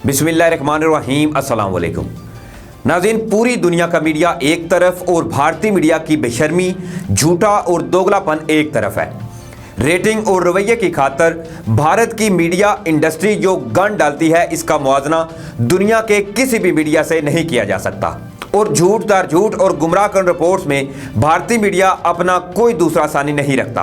बिस्मिल्लाहिर्रहमानिर्रहीम। अस्सलाम वालेकुम नाज़रीन, पूरी दुनिया का मीडिया एक तरफ और भारतीय मीडिया की बेशर्मी, झूठा और दोगलापन एक तरफ है। रेटिंग और रवैये की खातर भारत की मीडिया इंडस्ट्री जो गन डालती है, इसका मुआवजा दुनिया के किसी भी मीडिया से नहीं किया जा सकता। और झूठ दर झूठ और गुमराह कन रिपोर्ट्स में भारतीय मीडिया अपना कोई दूसरा सानी नहीं रखता।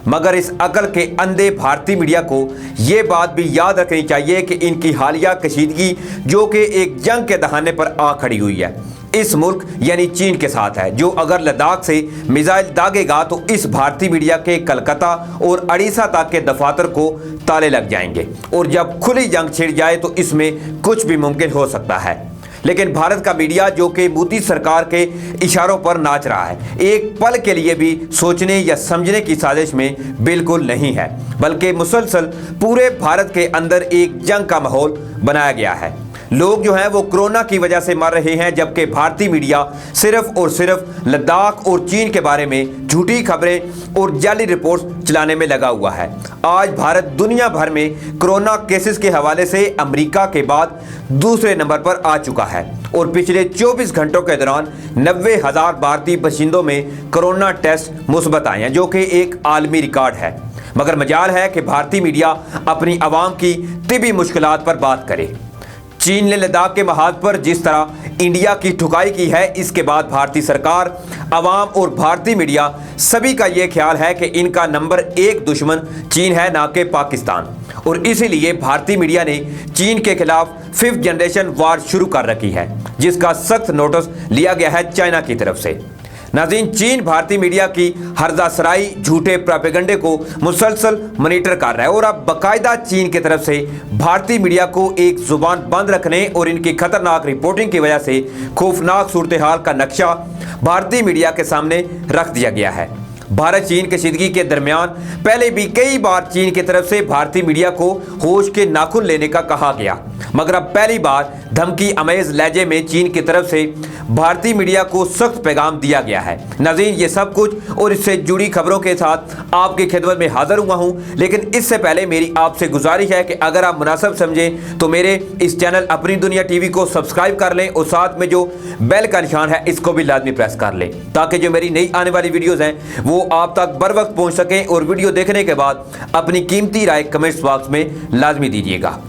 मगर इस अकल के अंधे भारतीय मीडिया को ये बात भी याद रखनी चाहिए कि इनकी हालिया कशीदगी जो कि एक जंग के दहाने पर आ खड़ी हुई है, इस मुल्क यानी चीन के साथ है, जो अगर लद्दाख से मिसाइल दागेगा तो इस भारतीय मीडिया के कलकत्ता और उड़ीसा तक के दफातर को ताले लग जाएंगे। और जब खुली जंग छिड़ जाए तो इसमें कुछ भी मुमकिन हो सकता है। लेकिन भारत का मीडिया जो कि मोदी सरकार के इशारों पर नाच रहा है, एक पल के लिए भी सोचने या समझने की साजिश में बिल्कुल नहीं है, बल्कि मुसलसल पूरे भारत के अंदर एक जंग का माहौल बनाया गया है। लोग जो हैं वो कोरोना की वजह से मर रहे हैं, जबकि भारतीय मीडिया सिर्फ और सिर्फ लद्दाख और चीन के बारे में झूठी खबरें और जाली रिपोर्ट्स चलाने में लगा हुआ है। आज भारत दुनिया भर में कोरोना केसेस के हवाले से अमेरिका के बाद दूसरे नंबर पर आ चुका है और पिछले 24 घंटों के दौरान 90,000 भारतीय बाशिंदों में कोरोना टेस्ट मुस्बत आए हैं, जो कि एक आलमी रिकॉर्ड है। मगर मजाल है कि भारतीय मीडिया अपनी आवाम की तिबी मुश्किलात पर बात करे। चीन ने लद्दाख के महाद पर जिस तरह इंडिया की ठुकाई की है, इसके बाद भारतीय सरकार, अवाम और भारतीय मीडिया सभी का ये ख्याल है कि इनका नंबर 1 दुश्मन चीन है, ना कि पाकिस्तान। और इसीलिए भारतीय मीडिया ने चीन के खिलाफ 5th जनरेशन वार शुरू कर रखी है, जिसका सख्त नोटिस लिया गया है चाइना की तरफ से। नाज़रीन, चीन भारतीय मीडिया की हरजासराई झूठे प्रोपेगेंडे को मुसलसल मॉनिटर कर रहा है और अब बाकायदा चीन की तरफ से भारतीय मीडिया को एक जुबान बंद रखने और इनकी खतरनाक रिपोर्टिंग की वजह से खौफनाक सूरत हाल का नक्शा भारतीय मीडिया के सामने रख दिया गया है। भारत चीन कशीदगी के दरमियान पहले भी कई बार चीन की तरफ से भारतीय मीडिया को होश के नाखून लेने का कहा गया, मगर अब पहली बार धमकी अमेज लहजे में चीन की तरफ से भारतीय मीडिया को सख्त पैगाम दिया गया है। नाज़रीन, ये सब कुछ और इससे जुड़ी खबरों के साथ आपकी खिदमत में हाजिर हुआ हूँ, लेकिन इससे पहले मेरी आपसे गुजारिश है कि अगर आप मुनासिब समझें तो मेरे इस चैनल अपनी दुनिया टीवी को सब्सक्राइब कर लें और साथ में जो बेल का निशान है इसको भी लाजमी प्रेस कर लें, ताकि जो मेरी नई आने वाली वीडियोज़ हैं वो आप तक बर वक्त पहुँच सकें। और वीडियो देखने के बाद अपनी कीमती राय कमेंट्स बॉक्स में लाजमी दीजिएगा।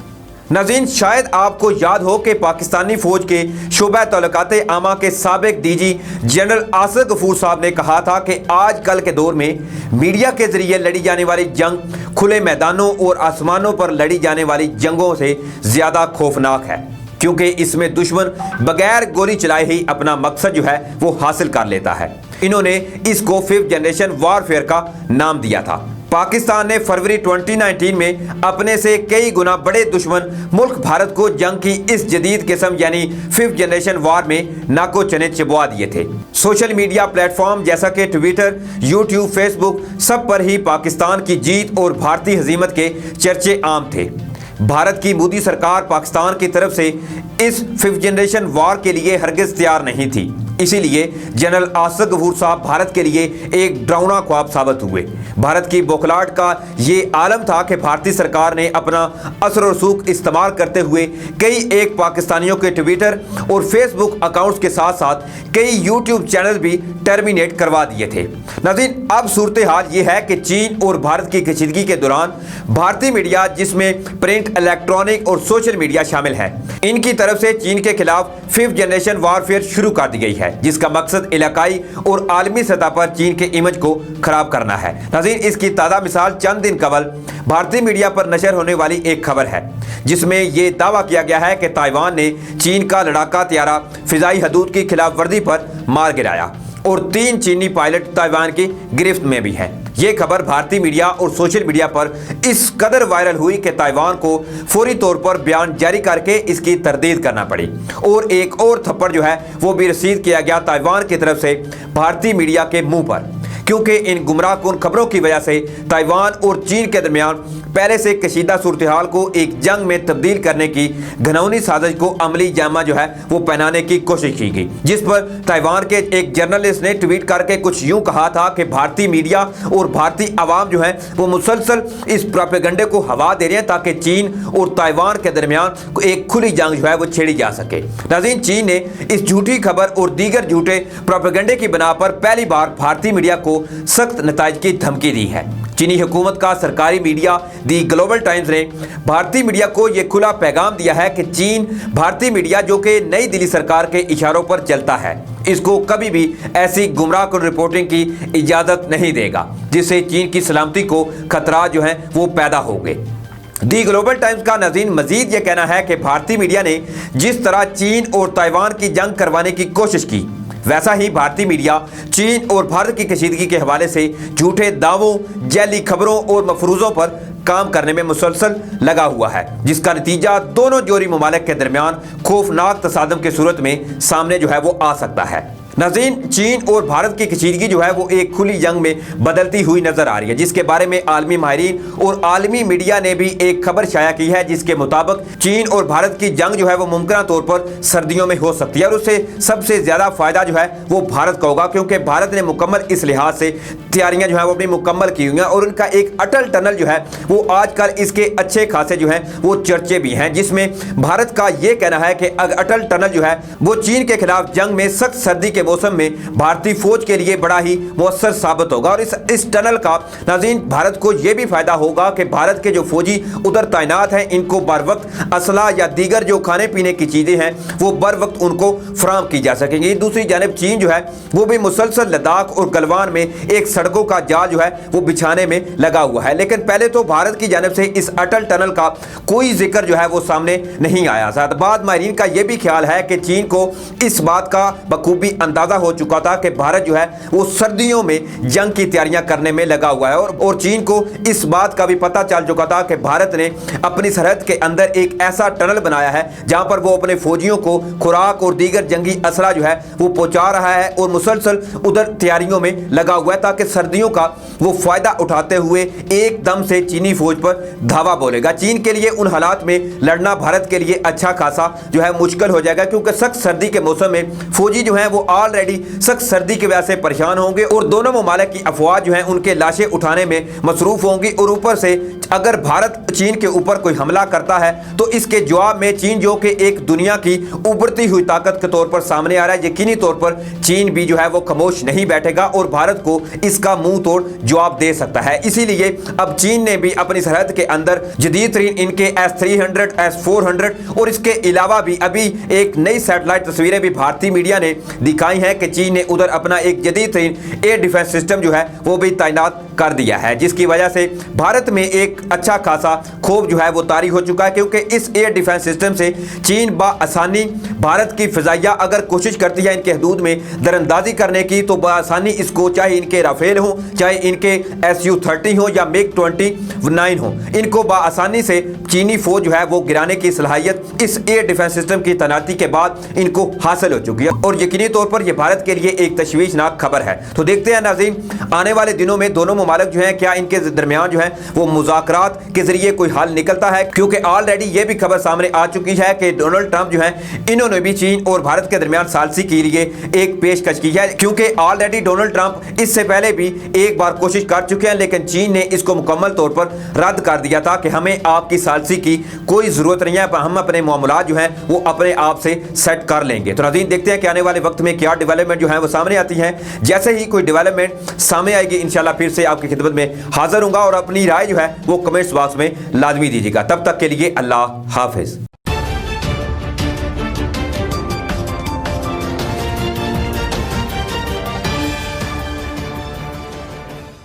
नाज़रीन, शायद आपको याद हो कि पाकिस्तानी फौज के शोबा तौलकाते आमा के साबिक डीजी जनरल आसिफ गफूर साहब ने कहा था कि आजकल के दौर में मीडिया के जरिए लड़ी जाने वाली जंग खुले मैदानों और आसमानों पर लड़ी जाने वाली जंगों से ज़्यादा खौफनाक है, क्योंकि इसमें दुश्मन बगैर गोली चलाए ही अपना मकसद जो है वो हासिल कर लेता है। इन्होंने इसको 5th जनरेशन वारफेयर का नाम दिया था। पाकिस्तान ने फरवरी 2019 में अपने से कई गुना बड़े दुश्मन मुल्क भारत को जंग की इस जदीद किस्म यानी 5th जनरेशन वार में नाको चने चिबवा दिए थे। सोशल मीडिया प्लेटफॉर्म जैसा कि ट्विटर, यूट्यूब, फेसबुक, सब पर ही पाकिस्तान की जीत और भारतीय हजीमत के चर्चे आम थे। भारत की मोदी सरकार पाकिस्तान की तरफ से इस 5th जनरेशन वार के लिए हरगिज तैयार नहीं थी। इसीलिए जनरल आसिफ गफूर साहब भारत के लिए एक डरावना ख्वाब साबित हुए। भारत की बौखलाहट का ये आलम था कि भारतीय सरकार ने अपना असर और रसूख इस्तेमाल करते हुए कई एक पाकिस्तानियों के ट्विटर और फेसबुक अकाउंट्स के साथ साथ कई यूट्यूब चैनल भी टर्मिनेट करवा दिए थे। नाज़रीन, अब सूरत हाल ये है कि चीन और भारत की कशीदगी के दौरान भारतीय मीडिया, जिसमें प्रिंट, इलेक्ट्रॉनिक और सोशल मीडिया शामिल है, इनकी तरफ से चीन के खिलाफ 5th जनरेशन वारफेयर शुरू कर दी गई है, जिसका मकसद इलाकाई और आलमी सतह पर चीन के इमेज को खराब करना है। नाज़रीन, इसकी ताज़ा मिसाल चंद दिन कबल भारतीय मीडिया पर नशर होने वाली एक खबर है, जिसमें यह दावा किया गया है कि ताइवान ने चीन का लड़ाका तैयारा फिजाई हदूद की खिलाफ वर्जी पर मार गिराया और 3 चीनी पायलट ताइवान की गिरफ्त में भी हैं। ये खबर भारतीय मीडिया और सोशल मीडिया पर इस कदर वायरल हुई कि ताइवान को फौरी तौर पर बयान जारी करके इसकी तरदीद करना पड़ी और एक और थप्पड़ जो है वो भी रसीद किया गया ताइवान की तरफ से भारतीय मीडिया के मुंह पर, क्योंकि इन गुमराह कुन खबरों की वजह से ताइवान और चीन के दरमियान पहले से कशीदा सूरत-ए-हाल को एक जंग में तब्दील करने की घिनौनी साजिश को अमली जामा जो है वो पहनाने की कोशिश की गई, जिस पर ताइवान के एक जर्नलिस्ट ने ट्वीट करके कुछ यूं कहा था कि भारतीय मीडिया और भारतीय आवाम जो है वो मुसलसल इस प्रोपेगेंडे को हवा दे रहे हैं ताकि चीन और ताइवान के दरमियान एक खुली जंग जो है वो छेड़ी जा सके। नाज़रीन, चीन ने इस झूठी खबर और दीगर झूठे प्रोपेगेंडे की बिना पर पहली बार भारतीय मीडिया को सख्त नताइज की धमकी दी है। चीनी हुकूमत का सरकारी मीडिया दी ग्लोबल टाइम्स ने भारतीय मीडिया को यह खुला पैगाम दिया है कि चीन भारतीय मीडिया जो कि नई दिल्ली सरकार के इशारों पर चलता है, इसको कभी भी ऐसी गुमराहकुन रिपोर्टिंग की इजाज़त नहीं देगा जिससे चीन की सलामती को खतरा जो है वो पैदा होंगे। दी ग्लोबल टाइम्स का नाज़रीन मजीद ये कहना है कि भारतीय मीडिया ने जिस तरह चीन और ताइवान की जंग करवाने की कोशिश की, वैसा ही भारतीय मीडिया चीन और भारत की कशीदगी के हवाले से झूठे दावों, जैली खबरों और मफरूज़ों पर काम करने में मुसलसल लगा हुआ है, जिसका नतीजा दोनों जोरी ममालिक के दरमियान खौफनाक तसादम की सूरत में सामने जो है वो आ सकता है। नाज़रीन, चीन और भारत की कशीदगी जो है वो एक खुली जंग में बदलती हुई नजर आ रही है, जिसके बारे में आलमी माहिरीन और आलमी मीडिया ने भी एक खबर शाया की है, जिसके मुताबिक चीन और भारत की जंग जो है वो मुमकिन तौर पर सर्दियों में हो सकती है और उससे सबसे ज़्यादा फ़ायदा जो है वो भारत का होगा, क्योंकि भारत ने मुकम्मल इस लिहाज से तैयारियां जो है वो अपनी मुकम्मल की हुई हैं और उनका एक अटल टनल जो है वो आजकल इसके अच्छे खासे जो है वो चर्चे भी हैं, जिसमें भारत का ये कहना है कि अटल टनल जो है वो चीन के खिलाफ जंग में सख्त सर्दी के मौसम में भारतीय फौज के लिए बड़ा ही मुअस्सर साबित होगा। और इस टनल का नाज़रीन भारत को यह भी फायदा होगा कि भारत के जो फौजी उधर तैनात हैं, इनको बर वक्त असला या दीगर जो खाने पीने की चीज़ें हैं वो बर वक्त उनको फराहम की जा सकेंगी। दूसरी जानब चीन जो है वो भी मुसलसल लद्दाख और गलवान में एक सड़कों का जाल जो है वो बिछाने में लगा हुआ है, लेकिन पहले तो भारत की जानब से इस अटल टनल का कोई जिक्र जो है वो सामने नहीं आया। साथ बाद माहिरीन का यह भी ख्याल है कि चीन को इस बात का बखूबी अंदाजा हो चुका था कि भारत जो है वो सर्दियों में जंग की तैयारियां करने में लगा हुआ है और चीन को इस बात का भी पता चल चुका था कि भारत ने अपनी सरहद के अंदर एक ऐसा टनल बनाया है जहां पर वो अपने फौजियों को खुराक और दीगर जंगी असला जो है वो पहुंचा रहा है और मुसलसल उधर तैयारियों में लगा हुआ है ताकि सर्दियों का वो फायदा उठाते हुए एकदम से चीनी फौज पर धावा बोलेगा। चीन के लिए उन हालात में लड़ना भारत के लिए अच्छा खासा जो है मुश्किल हो जाएगा, क्योंकि सख्त सर्दी के मौसम में फौजी जो है वो ऑलरेडी सख्त सर्दी की वजह से परेशान होंगे और दोनों ममालिक की अफवाज जो है उनके लाशें उठाने में मसरूफ होंगी और ऊपर से अगर भारत चीन के ऊपर कोई हमला करता है तो इसके जवाब में चीन जो कि एक दुनिया की उभरती हुई ताकत के तौर पर सामने आ रहा है, यकीनी तौर पर चीन भी जो है वो खामोश नहीं बैठेगा और भारत को इसका मुंह तोड़ जवाब दे सकता है। इसीलिए अब चीन ने भी अपनी सरहद के अंदर जदीद तरीन इनके S-300, S-400 और इसके अलावा भी अभी एक नई सैटेलाइट तस्वीरें भी भारतीय मीडिया ने दिखाई हैं कि चीन ने उधर अपना एक जदीद तरीन एयर डिफेंस सिस्टम जो है वो भी तैनात कर दिया है, जिसकी वजह से भारत में एक अच्छा खासा खौफ जो है वो तारी हो चुका है, क्योंकि इस एयर डिफेंस सिस्टम से चीन बआसानी भारत की फिजाइया अगर कोशिश करती है इनके हदूद में दरअंदाजी करने की तो बआसानी इसको चाहे इनके राफेल हो, चाहे इनके Su-30 हो या MiG-29 हो, इनको बआसानी से चीनी फौज जो है वो गिराने की सलाहियत इस एयर डिफेंस सिस्टम की तैनाती के बाद इनको हासिल हो चुकी है और यकीनी तौर पर यह भारत के लिए एक तशवीशनाक खबर है। तो देखते हैं नाज़रीन आने वाले दिनों में दोनों ममालिक जो है क्या इनके दरमियान जो है वो मुज़ाकरात के जरिए कोई हल निकलता है, क्योंकि ऑलरेडी ये भी खबर सामने आ चुकी है कि डोनाल्ड ट्रंप जो है इन्होंने भी चीन और भारत के दरमियान सालसी के लिए एक पेशकश की है, क्योंकि ऑलरेडी डोनाल्ड ट्रंप इससे पहले भी एक बार कोशिश कर चुके हैं, लेकिन चीन ने इसको मुकम्मल तौर पर रद्द कर दिया था कि हमें आपकी सालसी की कोई ज़रूरत नहीं है, हम अपने मामलात जो हैं वो अपने आप से सेट कर लेंगे। तो नाज़रीन देखते हैं कि आने वाले वक्त में क्या डेवलपमेंट जो है वो सामने आती है। जैसे ही कोई डेवलपमेंट सामने आएगी इंशाल्लाह फिर से आपकी खिदमत में हाजिर हूँगा और अपनी राय जो है वो कमेंट्स बॉक्स में लाजमी दीजिएगा। तब तक के लिए अल्लाह हाफिज़।